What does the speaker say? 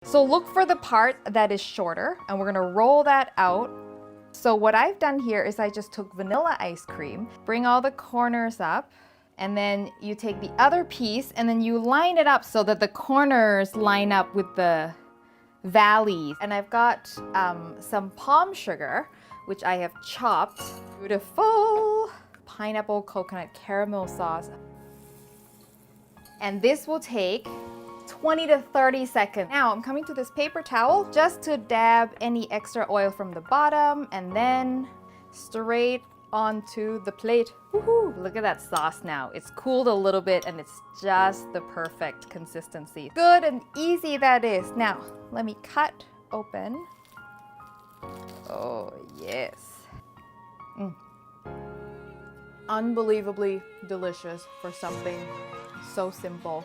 So look for the part that is shorter, and we're gonna roll that out. So what I've done here is I just took vanilla ice cream, bring all the corners up, and then you take the other piece and then you line it up so that the corners line up with the valleys. And I've got some palm sugar, which I have chopped. Beautiful. Pineapple coconut caramel sauce. And this will take 20 to 30 seconds. Now I'm coming to this paper towel just to dab any extra oil from the bottom and then straight onto the plate. Woohoo! Look at that sauce now. It's cooled a little bit and it's just the perfect consistency. Good and easy that is. Now, let me cut open. Oh, yes. Unbelievably delicious for something so simple.